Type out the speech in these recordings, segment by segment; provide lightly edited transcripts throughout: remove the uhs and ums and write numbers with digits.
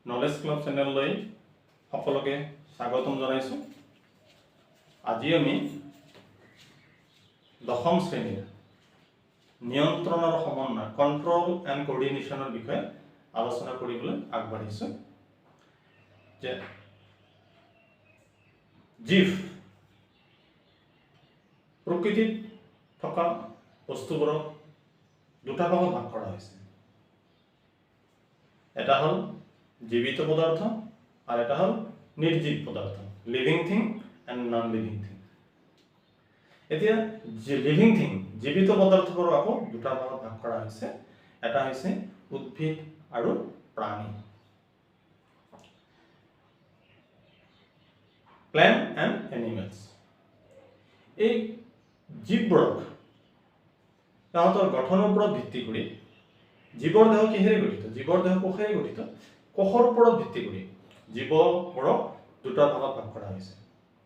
Knowledge club চেনেললৈ সকলোকে স্বাগতম জনাইছোঁ। আজি আমি দশম শ্ৰেণীৰ নিয়ন্ত্ৰণ আৰু সমন্বয় কন্ট্ৰল এণ্ড কোঅৰ্ডিনেশ্যনৰ বিষয়ে আলোচনা কৰিবলৈ আগবাঢ়িছোঁ। যে জীৱ প্ৰকৃতিত থকা বস্তুবোৰক দুটা ভাগত ভাগ কৰা হৈছে। এটা হ'ল জীৱিত পদাৰ্থ আৰু এটা হ'ল নিৰ্জীৱ পদাৰ্থ, living thing and non living thing. এতিয়া লিভিং থিং জীৱিত পদাৰ্থবোৰ আকৌ দুটা ভাগত ভাগ কৰা হৈছে। এটা হৈছে উদ্ভিদ আৰু প্ৰাণী, প্লেণ্ট এণ্ড এনিমেলছ। এই জীৱবোৰক তাহাঁতৰ গঠনৰ ওপৰত ভিত্তি কৰি জীৱৰ দেহ কিহেৰে গঠিত? জীৱৰ দেহ কোষেৰে গঠিত। কোষৰ ওপৰত ভিত্তি কৰি জীৱবোৰক দুটা ভাগত ভাগ কৰা হৈছে।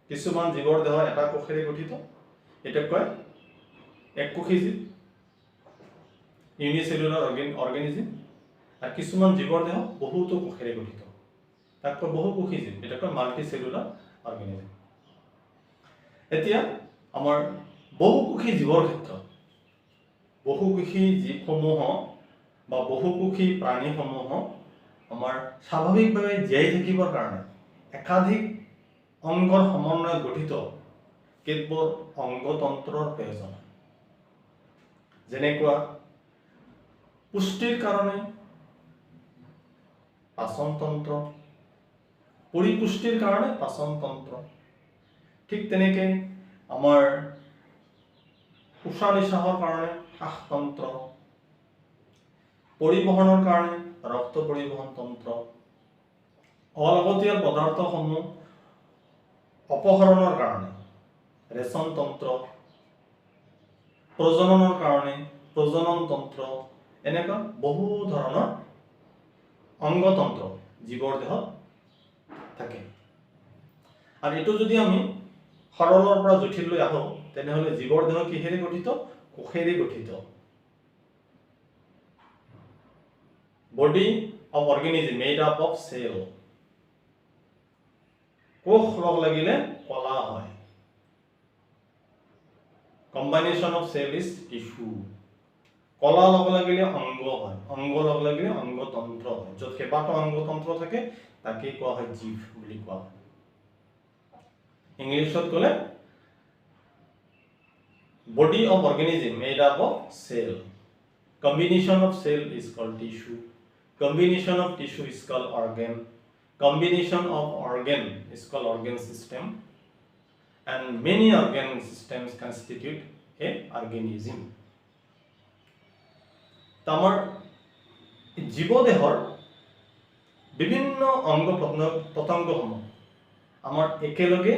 কিছুমান জীৱৰ দেহ এটা কোষেৰে গঠিত, এটাক কয় এককোষী জীৱ, ইউনিচেলুলাৰ অৰ্গেনিজিম। আৰু কিছুমান জীৱৰ দেহ বহুতো কোষেৰে গঠিত, তাক কয় বহুকোষী জীৱ, এটাক কয় মাল্টিচেলুলাৰ অৰ্গেনিজিম। এতিয়া আমাৰ বহুকোষী জীৱৰ ক্ষেত্ৰত বহুকোষী জীৱসমূহ বা বহুকোষী প্ৰাণীসমূহ আমাৰ স্বাভাৱিকভাৱে জীয়াই থাকিবৰ কাৰণে একাধিক অংগৰ সমন্বয়ত গঠিত কেতবোৰ অংগতন্ত্ৰৰ প্ৰয়োজন। যেনেকুৱা পুষ্টিৰ কাৰণে পাচনতন্ত্ৰ, পৰিপুষ্টিৰ কাৰণে পাচনতন্ত্ৰ, ঠিক তেনেকে আমাৰ উশাহ নিশাহৰ কাৰণে শ্বাসতন্ত্ৰ, পৰিবহনৰ কাৰণে ৰক্ত পৰিবহন তন্ত্ৰ, অলাগতিয়াল পদাৰ্থসমূহ অপহৰণৰ কাৰণে ৰেচন তন্ত্ৰ, প্ৰজননৰ কাৰণে প্ৰজনন তন্ত্ৰ, এনেকুৱা বহু ধৰণৰ অংগতন্ত্ৰ জীৱৰ দেহত থাকে। আৰু এইটো যদি আমি সৰলৰ পৰা জটিললৈ আহোঁ, তেনেহ'লে জীৱৰ দেহ কিহেৰে গঠিত? কোষেৰে গঠিত। Body of organism made up of cell. কোষ লগ লাগিলে কলা হয়। Combination of cell is tissue. কলা লগ লাগিলে অংগ হয়, অংগ লগ লাগিলে অংগতন্ত্ৰ হয়। য'ত কেইবাটাও অংগতন্ত্ৰ থাকে তাকে কোৱা হয় জীৱ বুলি কোৱা হয়। ইংলিছত ক'লে body of organism made up of cell. Combination of cell is called tissue. Combination of tissue is called organ. Combination of organ is called organ system. And many organ systems constitute a organism. আমাৰ জীৱদেহৰ বিভিন্ন অংগ প্ৰত্যংগসমূহ আমাৰ একেলগে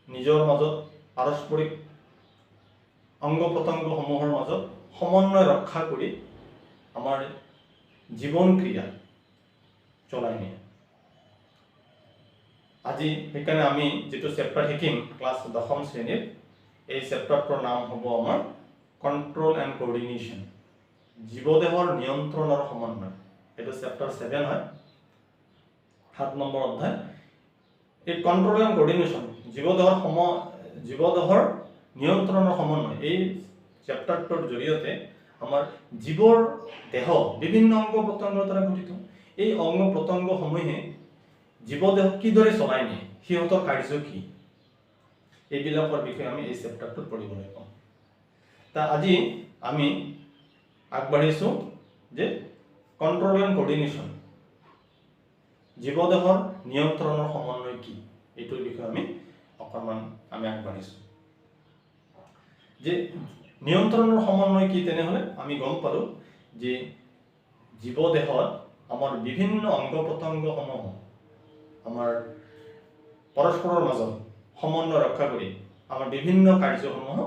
নিজৰ মাজত পাৰস্পৰিক অংগ প্ৰত্যংগসমূহৰ মাজত সমন্বয় ৰক্ষা কৰি আমাৰ জীৱন ক্ৰিয়া চলাই নিয়ে। আজি সেইকাৰণে আমি যিটো চেপ্টাৰ শিকিম ক্লাছ দশম শ্ৰেণীৰ, এই চেপ্টাৰটোৰ নাম হ'ব আমাৰ কণ্ট্ৰল এণ্ড কোঅৰ্ডিনেশ্যন, জীৱদেহৰ নিয়ন্ত্ৰণ আৰু সমন্বয়। এইটো চেপ্টাৰ 7 হয়, 7 নম্বৰ অধ্যায়। এই কণ্ট্ৰল এণ্ড কোঅৰ্ডিনেশ্যন জীৱদেহৰ নিয়ন্ত্ৰণ আৰু সমন্বয়, এই চেপ্টাৰটোৰ জৰিয়তে আমাৰ জীৱৰ দেহ বিভিন্ন অংগ প্ৰত্যংগৰ দ্বাৰা গঠিত। এই অংগ প্ৰত্যংগসমূহে জীৱদেহক কিদৰে চলাই নিয়ে, সিহঁতৰ কাৰ্য কি, এইবিলাকৰ বিষয়ে আমি এই চেপ্টাৰটোত পঢ়িবলৈ পাম। আজি আমি আগবাঢ়িছোঁ যে কণ্ট্ৰল এণ্ড কোঅৰ্ডিনেশ্যন, জীৱদেহৰ নিয়ন্ত্ৰণৰ সমন্বয় কি, এইটোৰ বিষয়ে অকণমান আগবাঢ়িছোঁ। যে নিয়ন্ত্ৰণৰ সমন্বয় কি, তেনেহ'লে আমি গম পালোঁ যে জীৱদেহত আমাৰ বিভিন্ন অংগ প্ৰত্যংগসমূহ আমাৰ পৰস্পৰৰ মাজত সমন্বয় ৰক্ষা কৰি আমাৰ বিভিন্ন কাৰ্যসমূহ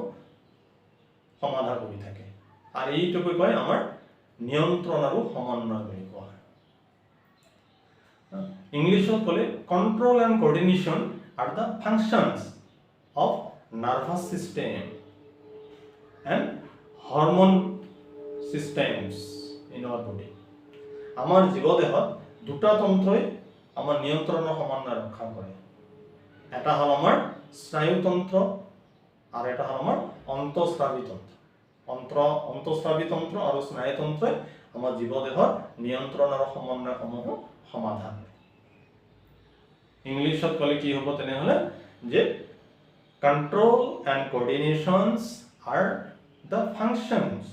সমাধা কৰি থাকে। আৰু এইটোকে কয় আমাৰ নিয়ন্ত্ৰণ আৰু সমন্বয় বুলি কোৱা হয়। ইংলিছত ক'লে control and coordination are the functions of nervous system and hormone systems in our body. আমাৰ জীৱদেহত দুটা তন্ত্ৰই আমাৰ নিয়ন্ত্ৰণৰ সমন্বয় ৰক্ষা কৰে। এটা হ'ল আমাৰ স্নায়ুতন্ত্ৰ আৰু এটা হ'ল আমাৰ অন্তঃস্ৰাৱী তন্ত্ৰ। অন্তঃস্ৰাৱী তন্ত্ৰ আৰু স্নায়ুতন্ত্ৰই আমাৰ জীৱদেহৰ নিয়ন্ত্ৰণ আৰু সমন্বয়সমূহ সমাধান কৰে। ইংলিছত ক'লে কি হ'ব তেনেহ'লে যে control and coordinations are the functions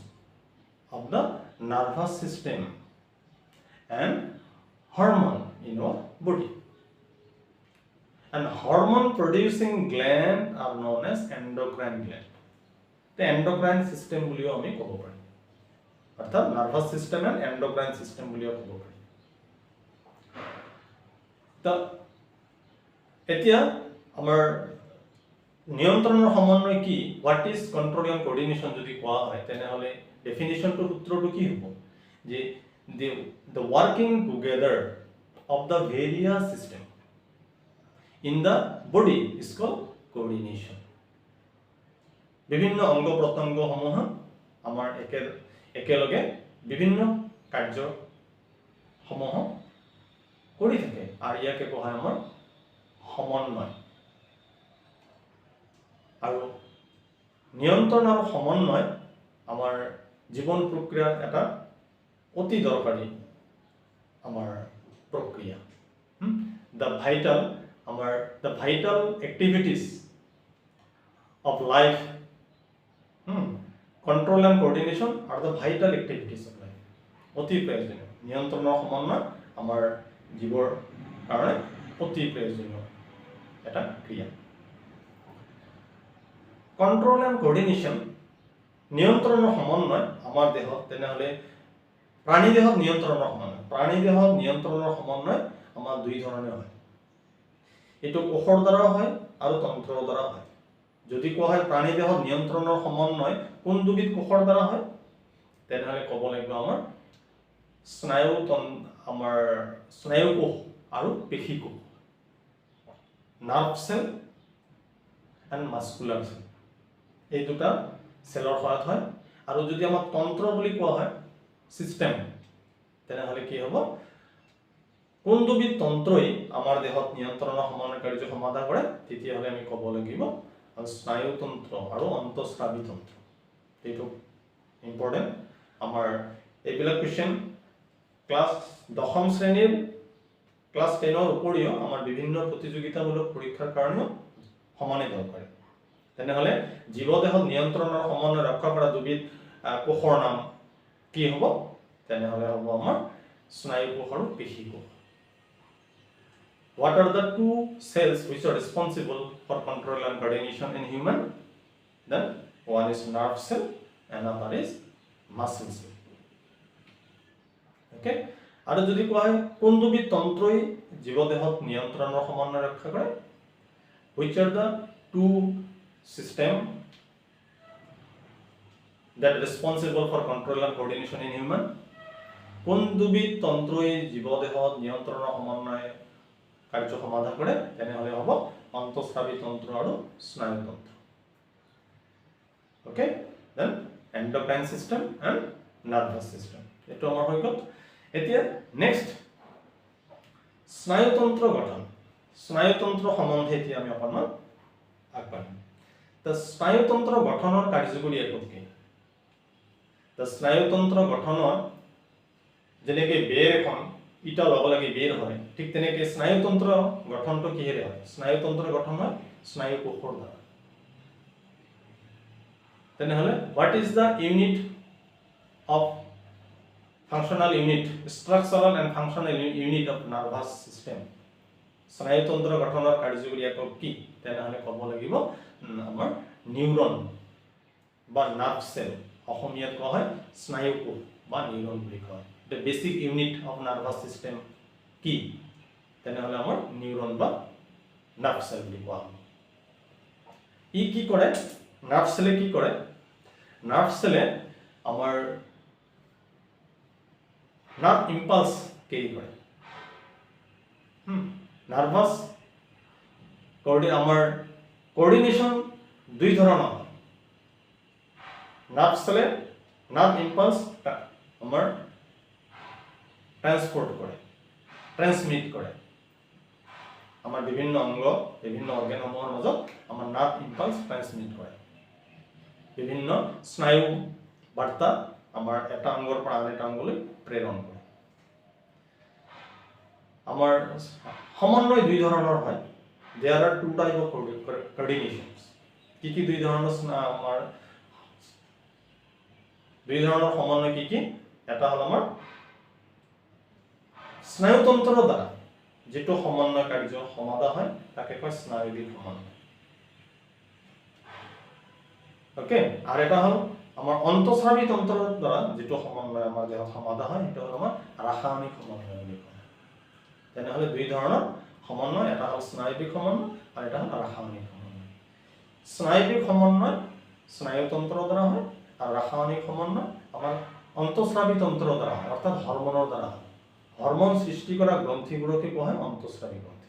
of the nervous system and hormone in our body. And hormone producing gland are known as endocrine gland. The endocrine system বুলিও আমি ক'ব পাৰি, অৰ্থাৎ nervous system and endocrine system বুলিও ক'ব পাৰি। এতিয়া আমাৰ নিয়ন্ত্ৰণৰ সমন্বয় কি, what is control and coordination যদি কোৱা হয় তেনেহ'লে ডেফিনিশ্যনটো সূত্ৰটো কি হ'ব যে the working together of the various system in the body is called coordination. বিভিন্ন অংগ প্ৰত্যংগসমূহ আমাৰ একেলগে বিভিন্ন কাৰ্যসমূহ কৰি থাকে আৰু ইয়াকে কোৱা হয় আমাৰ সমন্বয়। আৰু নিয়ন্ত্ৰণ আৰু সমন্বয় আমাৰ জীৱন প্ৰক্ৰিয়াৰ এটা অতি দৰকাৰী আমাৰ প্ৰক্ৰিয়া। The vital activities of life, control and coordination are the vital activities of life. অতি প্ৰয়োজনীয় নিয়ন্ত্ৰণৰ সমন্বয় আমাৰ জীৱৰ কাৰণে অতি প্ৰয়োজনীয় এটা ক্ৰিয়া। কন্ট্ৰল এণ্ড কোঅৰ্ডিনেশ্যন নিয়ন্ত্ৰণৰ সমন্বয় আমাৰ দেহত তেনেহ'লে প্ৰাণী দেহত নিয়ন্ত্ৰণৰ সমন্বয় আমাৰ দুই ধৰণে হয়। এইটো কোষৰ দ্বাৰা হয় আৰু তন্ত্ৰৰ দ্বাৰা হয়। যদি কোৱা হয় প্ৰাণী দেহত নিয়ন্ত্ৰণৰ সমন্বয় কোন দুবিধ কোষৰ দ্বাৰা হয় তেনেহ'লে ক'ব লাগিব আমাৰ স্নায়ু কোষ আৰু পেশী কোষ, nerve cell and muscular cell, এই দুটা চেলৰ সহায়ত হয়। আৰু যদি আমাক তন্ত্ৰ বুলি কোৱা হয় চিষ্টেম তেনেহ'লে কি হ'ব, কোন দুবিধ তন্ত্ৰই আমাৰ দেহত নিয়ন্ত্ৰণৰ সমন্বয় কাৰ্য সমাধা কৰে তেতিয়াহ'লে আমি ক'ব লাগিব স্নায়ুতন্ত্ৰ আৰু অন্তঃস্ৰাৱী তন্ত্ৰ। এইটো ইম্পৰ্টেণ্ট। আমাৰ এইবিলাক কুৱেশ্যন ক্লাছ 10ম শ্ৰেণীৰ ক্লাছ 10ৰ উপৰিও আমাৰ বিভিন্ন প্ৰতিযোগিতামূলক পৰীক্ষাৰ কাৰণেও সমানে দৰকাৰী। তেনেহ'লে জীৱদেহত নিয়ন্ত্ৰণৰ সমন্বয় ৰক্ষা কৰা দুবিধ কোষৰ নাম কি হ'ব তেনেহ'লে হ'ব আমাৰ স্নায়ু কোষ আৰু পেশী কোষ। What are the two cells which are responsible for control and coordination in human? Then one is nerve cell and another is muscle cell. Okay? আৰু যদি কোৱা হয় কোন দুবিধ তন্ত্ৰই জীৱদেহত নিয়ন্ত্ৰণৰ সমন্বয় ৰক্ষা কৰে, which are the two system that responsible for control and coordination in human? কোন দুবিধ তন্ত্ৰই জীৱদেহত নিয়ন্ত্ৰণৰ সমন্বয় কাৰ্য সমাধা কৰে তেনেহ'লে হ'ব অন্তঃস্ৰাৱী তন্ত্ৰ আৰু স্নায়ুতন্ত্ৰ। Okay, then endocrine system and nervous system, এইটো আমাৰ হৈ গ'ল। এতিয়া নেক্সট স্নায়ুতন্ত্ৰ গঠন, স্নায়ুতন্ত্ৰ সম্বন্ধে এতিয়া আমি অকণমান আগবাঢ়িম। স্নায়ুতন্ত্ৰ গঠনৰ কাৰ্যকৰী একক কি? স্নায়ুতন্ত্ৰ গঠনৰ যেনেকৈ বেৰ এখন ইটা লগ লাগি বেৰ হয়, ঠিক তেনেকৈ স্নায়ুতন্ত্ৰ গঠনটো কিহেৰে হয়? স্নায়ুতন্ত্ৰ গঠন হয় স্নায়ু কোষৰ দ্বাৰা। তেনেহ'লে what is the unit of functional unit, structural and functional unit of nervous system? স্নায়ুতন্ত্ৰ গঠনৰ কাৰ্যকৰী একক কি? তেনেহ'লে ক'ব লাগিব আমাৰ নিউৰন বা নাৰ্ভ চেল, অসমীয়াত কোৱা হয় স্নায়ু কোষ বা নিউৰন বুলি কোৱা হয়। The basic unit of nervous system কি? তেনেহ'লে আমাৰ নিউৰন বা নাৰ্ভ চেল বুলি কোৱা হয়। ই কি কৰে? নাৰ্ভ চেলে কি কৰে? নাৰ্ভ চেলে আমাৰ নাৰ্ভ ইম্পালছ কেৰি কৰে। নাৰ্ভাছ আমাৰ কোঅৰ্ডিনেশ্যন দুই ধৰণৰ হয়। নাৰ্ভ চেলে নাৰ্ভ ইম্পালছ আমাৰ ট্ৰান্সপোৰ্ট কৰে। ট্ৰেন্সমিট কৰে আমাৰ বিভিন্ন অংগ বিভিন্ন অৰ্গেনসমূহৰ মাজত আমাৰ নাৰ্ভ ইম্পালস ট্ৰেন্সমিট কৰে বিভিন্ন স্নায়ু বাৰ্তা আমাৰ এটা অংগৰ পৰা আন এটা অংগলৈ প্ৰেৰণ কৰে আমাৰ সমন্বয় দুই ধৰণৰ হয় there are two type of coordinations কি দুই ধৰণৰ আমাৰ দুই ধৰণৰ সমন্বয় কি এটা হল আমাৰ স্নায়ুতন্ত্ৰৰ দ্বাৰা যেটো সমন্বয় কাৰ্য সমাধা হয় তাকে কয় স্নায়বিক সমন্বয় ওকে আৰ এটা হল আমাৰ অন্তঃস্ৰাৱী তন্ত্ৰৰ দ্বাৰা যেটো সমন্বয় আমাৰ দেহত সমাধা হয় এটা হল আমাৰ ৰাসায়নিক সমন্বয় বুলি কয় তেনেহলে দুই ধৰণৰ সমন্বয় এটা হল স্নায়বিক সমন্বয় আৰু এটা হল ৰাসায়নিক সমন্বয় স্নায়বিক সমন্বয় স্নায়ুতন্ত্ৰৰ দ্বাৰা হয় আৰ ৰাসায়নিক সমন্বয় আমাৰ অন্তঃস্ৰাবী তন্ত্ৰৰ দ্বাৰা হয় অৰ্থাৎ হৰমোনৰ দ্বাৰা হয় হৰমোন সৃষ্টি কৰা গ্ৰন্থিবোৰকে কোৱা হয় অন্তঃস্ৰাবী গ্ৰন্থি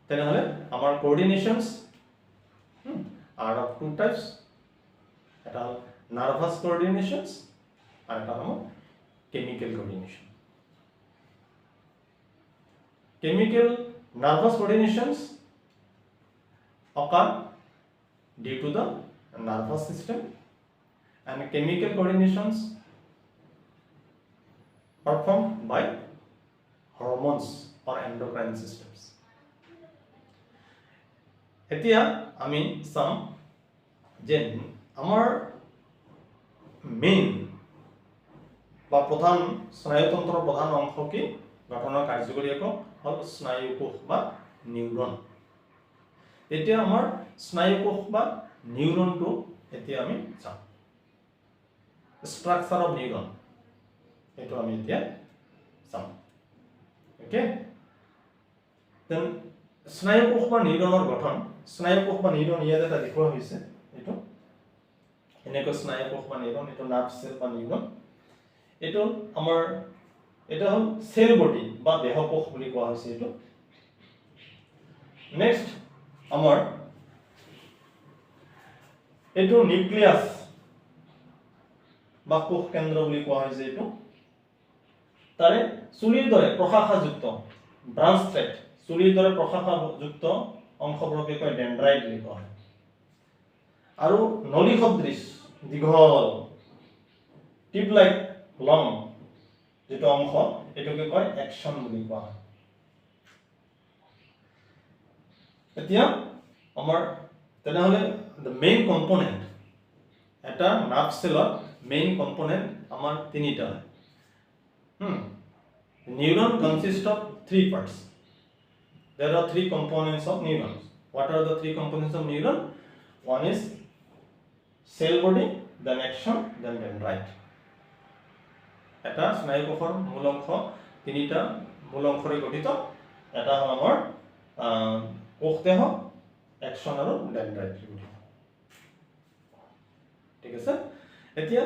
তেনেহলে আমাৰ কোঅৰ্ডিনেশনস are of two types এটা হল নার্ভাস কোঅর্ডিনেশনস আর এটা হল chemical coordination chemical nervous coordinations occur due to the nervous system and chemical coordinations performed by hormones or endocrine systems এতিয়া আমি চাম যে আমাৰ মেইন বা প্ৰধান স্নায়ুতন্ত্ৰৰ প্ৰধান অংশ কি গঠনৰ কাৰ্যকৰী একক হল স্নায়ুকোষ বা নিউৰন এতিয়া আমাৰ স্নায়ুকোষ বা নিউৰনটো এতিয়া আমি চাম স্ট্ৰাকচাৰ অফ নিউৰন এটো আমি এতিয়া চাম ওকে দেন স্নায়ুকোষ বা নিউৰনৰ গঠন স্নায়ুকোষ বা নিউৰন ইয়াত এটা দেখুৱা হৈছে এটো এনেকৈ স্নায়ুকোষ বা নিউৰন এটো নাৰ্ভ সেল বা নিউৰন এটো আমাৰ এটা হল সেল বডি বা দেহকোষ বুলি কোৱা হৈছে এটো নেক্সট আমাৰ এটো নিউক্লিয়াস বা কোষ কেন্দ্ৰ বুলি কোৱা হৈছে এটো তাৰে চুলিৰ দৰে প্ৰশাখাযুক্ত ব্ৰাঞ্চ ট্ৰেক্ট চুলিৰ দৰে প্ৰশাখাযুক্ত অংশবোৰকে কয় ডেন্ড্ৰাইট বুলি কোৱা হয় আৰু নলী সদৃশ দীঘল টিপ লাইক লং যেটো অংশ এটোকে কয় অ্যাকশন বুলি কোৱা হয় এতিয়া আমাৰ তেনেহলে the main component এটা নাৰ্ভ সেলৰ main component আমাৰ তিনিটা neuron consists of three parts there are three components of neurons what are the three components of neuron one is cell body then axon then dendrite এটা স্নায়ুকোষৰ মূল অংশ তিনিটা মূল অংশৰে গঠিত এটা হল আমাৰ কোষ দেহ axon আৰু dendrite ঠিক আছে এতিয়া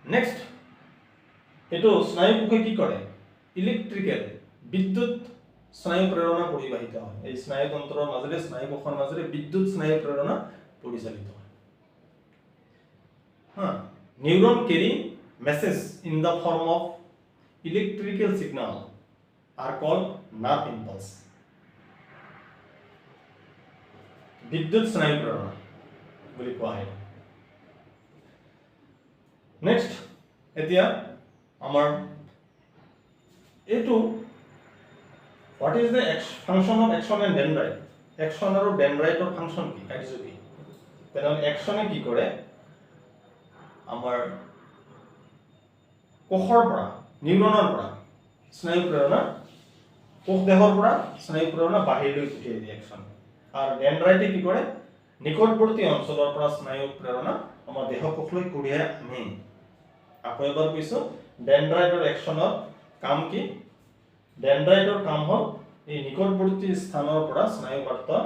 নেক্সট এটো স্নায়ুকোষে কি কৰে ইলেক্ট্ৰিক্যাল বিদ্যুৎ স্নায়ু প্ৰেৰণা পৰিবাহিত হয় এই স্নায়ুতন্ত্ৰৰ মাজেৰে স্নায়ুকোষৰ মাজেৰে বিদ্যুৎ স্নায়ু প্ৰেৰণা পৰিচালিত হয় neuron carry message in the form of electrical signal are called nerve impulse বিদ্যুৎ স্নায়ু প্ৰেৰণা বুলি কোৱা হয় নেক্সট এতিয়া আমাৰ এটো what is the function of axon and dendrite axon আৰু dendriteৰ ফাংশন কি কাৰ্য কি তেনেহলে axone কি কৰে আমাৰ কোষৰ পৰা নিউৰনৰ পৰা স্নায়ু প্ৰেৰণা কোষ দেহৰ পৰা স্নায়ু প্ৰেৰণা বাহিৰলৈ পঠিয়াই দিয়ে axon আৰ ডেন্ড্ৰাইটে কি কৰে নিকটবৰ্তী অঞ্চলৰ পৰা স্নায়ু প্ৰেৰণা আমাৰ দেহ কোষলৈ কঢ়িয়াই আনে আকৌ এবাৰ কৈছো ডেন্ড্ৰাইটৰ একচনৰ কাম কি ডেন্ড্ৰাইটৰ কাম হ'ল এই নিকটবৰ্তী স্থানৰ পৰা স্নায়ু বাৰ্তা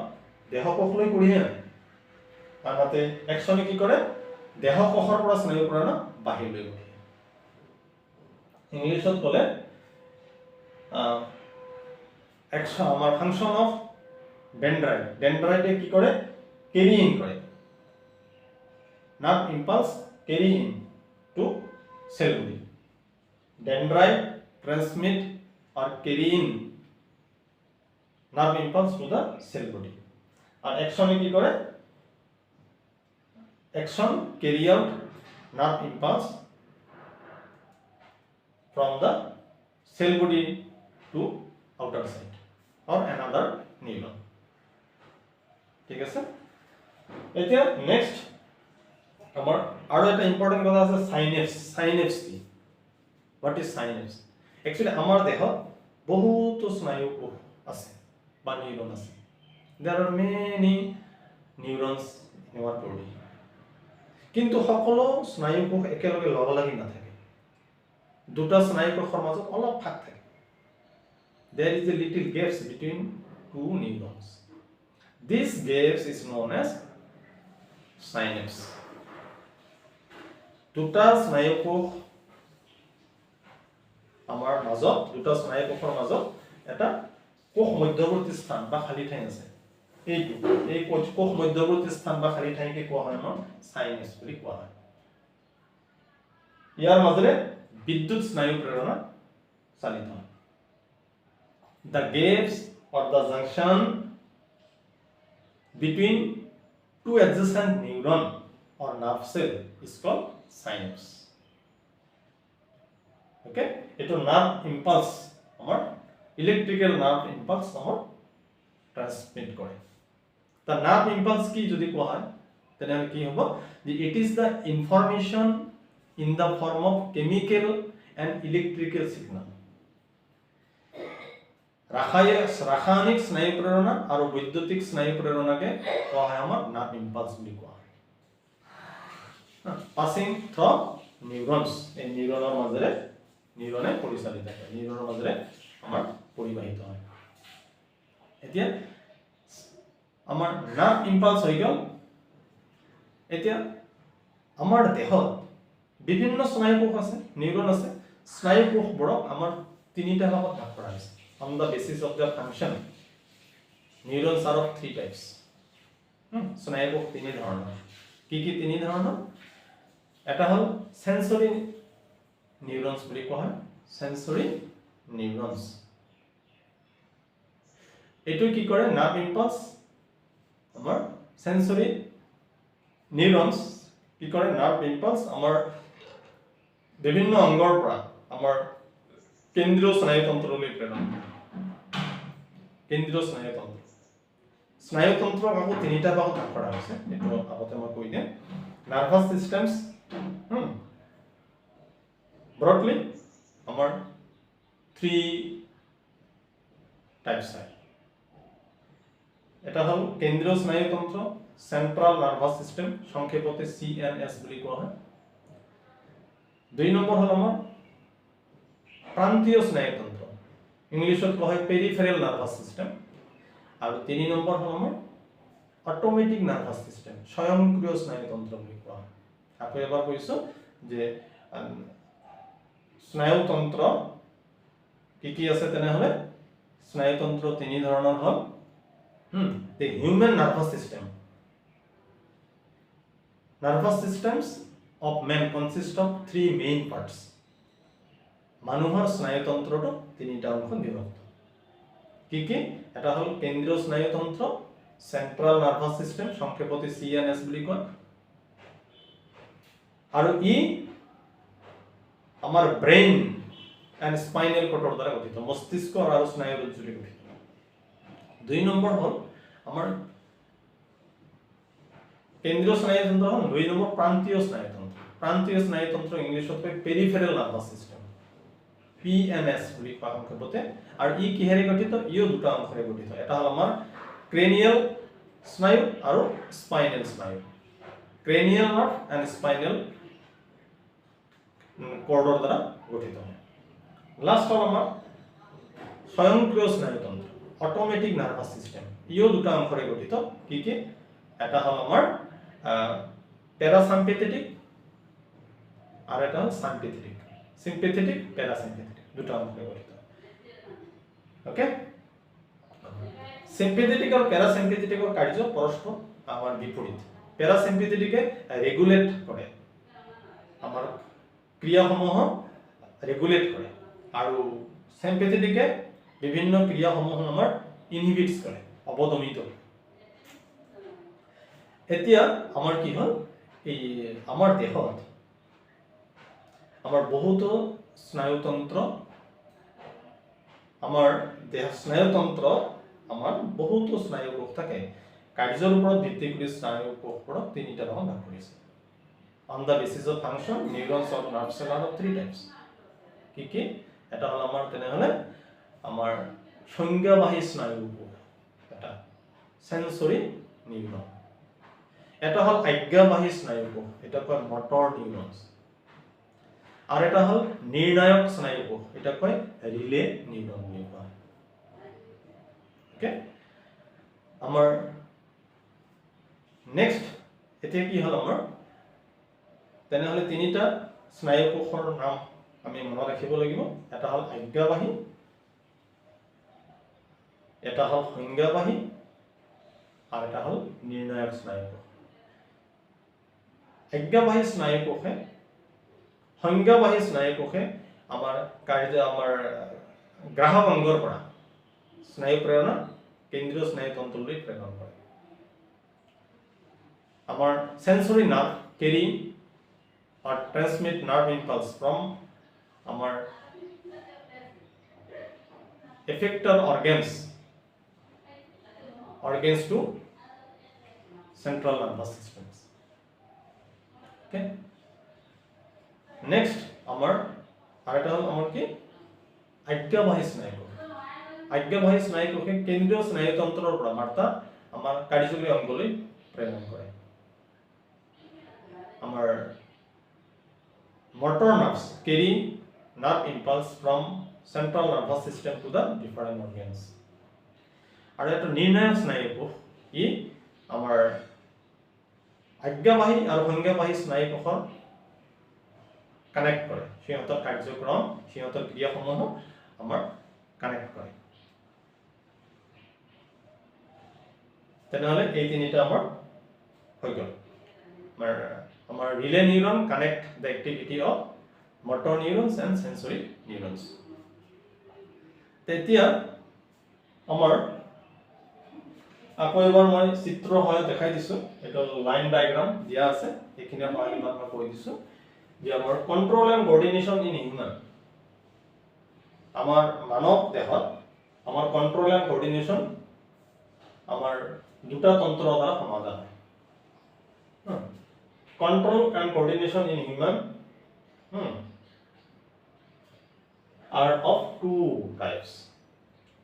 দেহ কোষলৈ কঢ়িয়াই আনে আনহাতে একচনে কি কৰে দেহ কোষৰ পৰা স্নায়ু প্ৰেৰণা বাহিৰলৈ পঠিয়ায় ইংলিছত ক'লে একচন আমাৰ ফাংশন অফ ডেন্ড্রাইট ডেন্ড্রাইটে কি করে ক্যারি ইন করে nerve impulse carry in to cell body dendrite transmit or carry in nerve impulse to the cell body. আর অ্যাকশনে কি করে? Action carry out nerve impulse from the cell body to outer side or another neuron. ঠিক আছে? এতিয়া next আমাৰ আৰু এটা important কথা আছে সাইনেপস। সাইনেপস কি? What is সাইনেপস? একচুয়ালি আমাৰ দেহত বহুত স্নায়ু কোষ আছে বা নিউৰন আছে। There are many neurons in our body. কিন্তু সকলো স্নায়ু কোষ একেলগে লগ লাগি নাথাকে। দুটা স্নায়ু কোষৰ মাজত অলপ ফাঁক থাকে। There is a little gaps between two neurons. This gaps is known as synapse. দুটা স্নায়ু কোষ আমাৰ মাজত, দুটা স্নায়ু কোষৰ মাজত এটা কোষ মধ্যৱৰ্তী স্থান বা খালী ঠাই আছে। এই কোষ মধ্যৱৰ্তী স্থান বা খালী ঠাইকে কোৱা হয় আমাৰ সাইনেপস বুলি কোৱা হয়। ইয়াৰ মাজেৰে বিদ্যুৎ স্নায়ু প্ৰেৰণা চালিত হয়। The gaps or the junction between two adjacent neuron or nerve cell is called synapse. Okay, eto nerve impulse amar electrical nerve impulse amar transmit kore. The nerve impulse ki jodi koha hoy tene ki hobo je it is the information in the form of chemical and electrical signal. রাসায়নিক স্নায়ু প্রেরণা আর বৈদ্যুতিক স্নায়ু প্রেরণাকে কোয়া হয় আমার nerve impulse বুলি কোয়া হয়। পাসিং থ্রু নিউরনস, এই নিউরনের মাজেৰে নিউৰনে পৰিচালিত হয়, নিউৰনেৰ মাজেৰে আমাৰ পৰিবাহিত হয়। এতিয়া আমাৰ নাৰ্ভ ইম্পালস হৈ গ'ল। এতিয়া আমাৰ দেহত বিভিন্ন স্নায়ু কোষ আছে, নিউৰন আছে। স্নায়ু কোষবোৰক আমাৰ তিনিটা ভাগত ভাগ কৰা হৈছে। On the basis of their function, neurons are of three types. স্নায়ু কোষ তিনি ধৰণৰ। কি কি তিনি ধৰণৰ? এটা হল সেন্সৰি নিউৰনস বুলি কোৱা হয়, সেন্সৰি নিউৰনস। এটো কি কৰে? নাৰ্ভ ইম্পালস আমাৰ সেন্সৰি নিউৰনস কি কৰে? নাৰ্ভ ইম্পালস আমাৰ বিভিন্ন অংগৰ পৰা আমাৰ কেন্দ্ৰীয় স্নায়ুতন্ত্ৰলৈ প্ৰেৰণ কৰে। কেন্দ্ৰীয় স্নায়ুতন্ত্ৰ, স্নায়ুতন্ত্ৰক আকৌ তিনিটা ভাগত ভাগ কৰা হৈছে। এইটো আগতে মই কৈ দিম। নাৰ্ভাছ সিস্টেমছ ব্ৰডলি আমাৰ 3 টাইপছ হয়। এটা হল কেন্দ্ৰীয় স্নায়ুতন্ত্ৰ, সেন্ট্ৰাল নাৰ্ভাস সিস্টেম, সংক্ষেপতে CNS বুলি কোৱা হয়। 2 নম্বৰ হল আমাৰ প্ৰান্তীয় স্নায়ুতন্ত্ৰ, ইংলিছত কোৱা হয় পেৰিফেৰেল নাৰ্ভাস সিস্টেম। আৰু 3 নম্বৰ হল আমাৰ অটোমেটিক নাৰ্ভাস সিস্টেম, স্বয়ংক্ৰিয় স্নায়ুতন্ত্ৰ বুলি কোৱা হয়। আকৌ এবাৰ কৈছো যে স্নায়ুতন্ত্ৰ কি কি আছে তেনেহলে? স্নায়ুতন্ত্ৰ 3 ধৰণৰ হল। The human nervous system. Nervous systems of man consist of 3 main parts. মানুহৰ স্নায়ুতন্ত্ৰটো তিনিটা অংশত বিভক্ত। কি কি? এটা হল কেন্দ্ৰীয় স্নায়ুতন্ত্ৰ, সেন্ট্ৰাল নাৰ্ভাস সিস্টেম, সংক্ষেপতে CNS বুলি কয়। আৰু ই আমাৰ ব্ৰেইন এন্ড স্পাইনেল কৰ্ডৰ দ্বাৰা গঠিত, মস্তিষ্ক আৰু স্নায়ুৰজ্জুৰে গঠিত। 2 নম্বৰ হল আমাৰ কেন্দ্ৰীয় স্নায়ুতন্ত্ৰ, 2 নম্বৰ প্ৰান্তীয় স্নায়ুতন্ত্ৰ। প্ৰান্তীয় স্নায়ুতন্ত্ৰ ইংলিছত কয় পেৰিফেৰেল নাৰ্ভাস সিস্টেম, PNS বুলি কোৱা সংক্ষেপতে। আৰু ই কিহেৰে গঠিত? ইও দুটা অংশৰে গঠিত। এটা হল আমাৰ ক্ৰেনিয়েল স্নায়ু আৰু স্পাইনেল স্নায়ু, ক্ৰেনিয়েল নাৰ্ভ এন্ড স্পাইনেল কৰ্ডৰ দ্বাৰা গঠিত হয়। লাষ্ট হল আমাৰ স্বয়ংক্ৰিয় স্নায়ুতন্ত্ৰ, অটোমেটিক নাৰ্ভাস সিস্টেম। ইও দুটা অংশৰে গঠিত। কি কি? এটা হল আমাৰ প্যাৰাসিম্পেথেটিক আৰ এটা হল সিম্পেথেটিক। সিম্পেথেটিক, প্যাৰাসিম্পেথেটিক দুটা অংশৰে গঠিত। ওকে, সিম্পেথেটিক আৰু প্যাৰাসিম্পেথেটিকৰ কাৰ্য পৰস্পৰ আমাৰ বিপৰীত। প্যাৰাসিম্পেথেটিকে ৰেগুলেট কৰে, আমাৰ ক্ৰিয়াসমূহ ৰেগুলেট কৰে, আৰু সিম্পেথেটিকে বিভিন্ন ক্ৰিয়াসমূহ আমাৰ ইনহিবিটছ কৰে, অৱদমিত কৰে। এতিয়া আমাৰ কি হ'ল, এই আমাৰ দেহত আমাৰ বহুতো স্নায়ুতন্ত্ৰ, আমাৰ দেহ স্নায়ুতন্ত্ৰ আমাৰ বহুতো স্নায়ুকোষ থাকে। কাৰ্যৰ ওপৰত ভিত্তি কৰি স্নায়ুকোষবোৰক তিনিটা ভাগত ভাগ কৰিছে। On the basis of function neurons of nerve cell are of three types. কি এটা হ'ল আমাৰ তেনেহ'লে আমাৰ সংজ্ঞাবাহী স্নায়ুকোষ, এটা সেন্সৰি নিউৰন। এটা হ'ল আজ্ঞাবাহী স্নায়ুকোষ, এটা কয় মটৰ নিউৰনছ। আৰু এটা হ'ল নিৰ্ণায়ক স্নায়ুকোষ, এটা কয় ৰিলে নিউৰন বুলি কোৱা হয়। ওকে, আমাৰ নেক্সট এতিয়া কি হ'ল আমাৰ, তেনেহ'লে তিনিটা স্নায়ুকোষৰ নাম আমি মনত ৰাখিব লাগিব। এটা হ'ল আজ্ঞাবাহী, এটা হ'ল সংজ্ঞাবাহী, আৰু এটা হ'ল নিৰ্ণায়ক স্নায়ুকোষ। আজ্ঞাবাহী স্নায়ুকোষে, সংজ্ঞাবাহী স্নায়ুকোষে আমাৰ আমাৰ গ্ৰাহক অংগৰ পৰা স্নায়ু প্ৰেৰণা কেন্দ্ৰীয় স্নায়ুতন্ত্ৰলৈ প্ৰেৰণ কৰে। আমাৰ sensory nerve carry or transmit nerve impulse from our effector organs to central nervous systems. Okay, next our আরেকটা হল আমার কি আজ্ঞাবাহী স্নায়ুকোষ। আজ্ঞাবাহী স্নায়ুকোষে কেন্দ্ৰীয় স্নায়ুতন্ত্ৰৰ পৰা বাৰ্তা আমাৰ কাৰ্যকৰী অংগলৈ প্ৰেৰণ কৰে। আমাৰ motor nerves carry nerve impulse from central nervous system to the different organs. আৰু এটা নিৰ্ণায়ক স্নায়ুকোষ, ই আমাৰ আজ্ঞাবাহী আৰু সংজ্ঞাবাহী স্নায়ুকোষৰ কানেক্ট কৰে, সিহঁতৰ কাৰ্যক্ৰম, সিহঁতৰ ক্ৰিয়াসমূহ আমাৰ কানেক্ট কৰে। তেনেহ'লে এই তিনিটা আমাৰ হৈ গ'ল। আমাৰ relay neuron connect the activity of motor neurons and sensory neurons. তেতিয়া আমাৰ আকৌ এবাৰ মই চিত্ৰ হয় দেখাই দিছো, এটা লাইন ডায়াগ্ৰাম দিয়া আছে, এইখিনি মই কৈ দিছো যে আমাৰ control and coordination in human, আমাৰ মানৱ দেহত আমাৰ কন্ট্ৰোল এণ্ড কোঅৰ্ডিনেশ্যন আমাৰ দুটা তন্ত্ৰৰ দ্বাৰা সমাধান হয়। Control and coordination in human are of two types.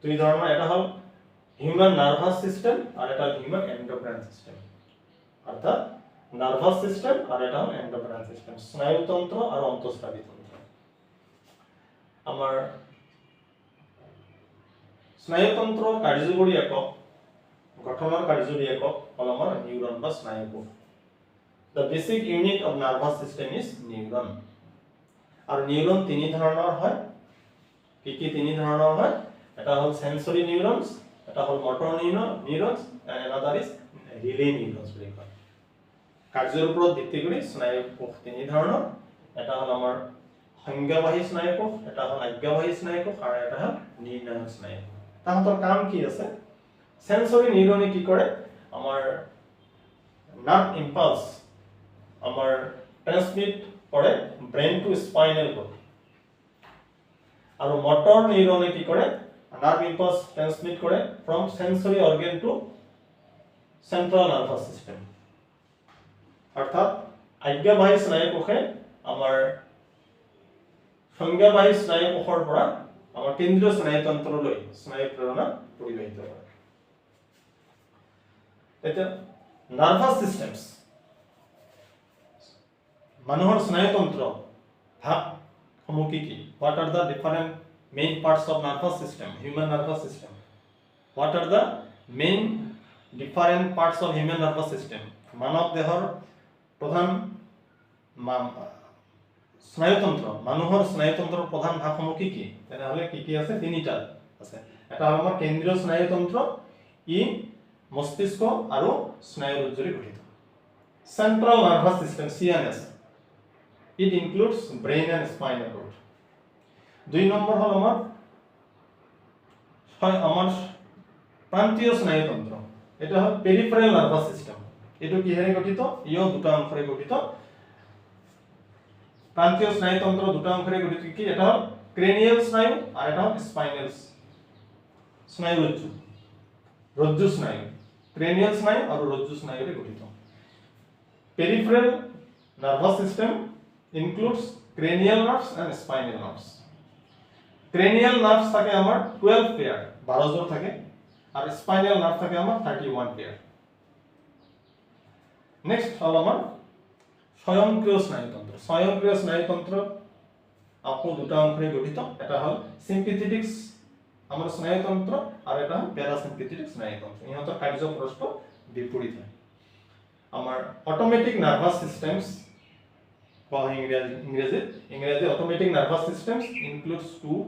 দুই ধৰণৰ, এটা হ'ল হিউম্যান নাৰ্ভাস সিস্টেম আৰু এটা হিউম্যান এন্ডোক্ৰাইন সিস্টেম। অৰ্থাৎ নাৰ্ভাস সিস্টেম আৰু এটা হ'ল এন্ডোক্ৰাইন সিস্টেম, স্নায়ুতন্ত্ৰ আৰু অন্তঃস্ৰাৱী তন্ত্ৰ। আমাৰ স্নায়ুতন্ত্ৰৰ কাৰ্যকৰী একক, গঠনৰ কাৰ্যকৰী একক হ'ল আমাৰ নিউৰন বা স্নায়ুকোষ। The basic unit of nervous system is neuron. আৰু নিউৰন তিনি ধৰণৰ হয়। কি তিনি ধৰণৰ হয়? এটা হ'ল sensory neurons, এটা হ'ল motor neurons, and another is relay neurons বুলি কয়। কাৰ্যৰ ওপৰত ভিত্তি কৰি স্নায়ুকোষ তিনি ধৰণৰ, এটা হ'ল আমাৰ সংজ্ঞাবাহী স্নায়ুকোষ, এটা হ'ল আজ্ঞাবাহী স্নায়ুকোষ, আৰু এটা হ'ল নিৰ্ণায়ক স্নায়ুকোষ। তাহাঁতৰ কাম কি আছে? sensory নিউৰনে কি কৰে? আমাৰ নাৰ্ভ ইম্পালস আমাৰ ট্ৰান্সমিট কৰে ব্ৰেইন টু স্পাইনেল কৰ্ড। আৰু মটৰ নিউৰনে কি কৰে? নাৰ্ভ ইম্পালস ট্ৰান্সমিট কৰে from sensory organ to central nervous system. অৰ্থাৎ আজ্ঞাবাহী স্নায়ুকোষে আমাৰ সংজ্ঞাবাহী স্নায়ুকোষৰ পৰা আমাৰ কেন্দ্ৰীয় স্নায়ুতন্ত্ৰলৈ স্নায়ু প্ৰেৰণা পৰিবাহিত কৰে। এতিয়া নাৰ্ভাস সিস্টেমছ, মানুহৰ স্নায়ুতন্ত্ৰ ভাগসমূহ কি? What are the different main parts of nervous system, human nervous system? What are the main different parts of human nervous system? মানৱ দেহৰ প্ৰধান স্নায়ুতন্ত্ৰ, মানুহৰ স্নায়ুতন্ত্ৰৰ প্ৰধান ভাগসমূহ কি? তেনেহ'লে কি আছে? তিনিটা আছে। এটা হ'ল আমাৰ কেন্দ্ৰীয় স্নায়ুতন্ত্ৰ, ই মস্তিষ্ক আৰু স্নায়ুৰজ্জুৰে গঠিত। Central nervous system, CNS. It includes brain and spinal cord. 2 number হল আমাৰ প্ৰান্তীয় স্নায়ুতন্ত্ৰ এটা হল পেৰিফেৰাল নাৰ্ভাছ সিস্টেম এটো কিহেৰে গঠিত ইও দুটা অংশৰে গঠিত প্ৰান্তীয় স্নায়ুতন্ত্ৰ দুটা অংশৰে গঠিত কি এটা হল ক্ৰেনিয়াল স্নায়ু আৰু এটা হল স্পাইনাল স্নায়ু ৰজ্জু স্নায়ু ক্ৰেনিয়াল স্নায়ু আৰু ৰজ্জু স্নায়ুৰে গঠিত peripheral nervous system includes cranial nerves and spinal nerves cranial nerves থাকে আমাৰ 12 পেয়াৰ 12 জোড় থাকে আৰ spinal nerve থাকে আমাৰ 31 পেয়াৰ নেক্সট হল আমাৰ স্বয়ংক্ৰিয় স্নায়ুতন্ত্ৰ আপু দুটা অংশৰে গঠিত এটা হল সিম্পেথেটিক আমাৰ স্নায়ুতন্ত্ৰ আৰু এটা হল প্যাৰাসিম্পেথেটিক স্নায়ুতন্ত্ৰ ইহঁতৰ কাৰ্য পৰস্পৰ বিপৰীত হয় আমাৰ অটোমেটিক নাৰ্ভাছ সিস্টেমস ইংরেজি automatic nervous systems includes two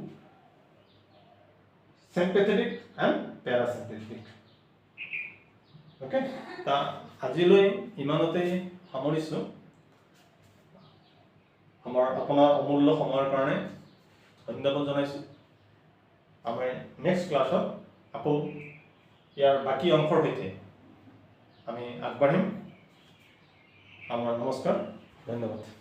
sympathetic and parasympathetic okay তা আজিলৈ ইমানতে সামৰিছো আমাৰ আপোনাৰ অমূল্য সময়ৰ কাৰণে ধন্যবাদ জনাইছো আমাৰ নেক্সট ক্লাছত আকৌ ইয়াৰ বাকি অংশৰ সৈতে আমি আগবাঢ়িম আমাৰ নমস্কাৰ ধন্যবাদ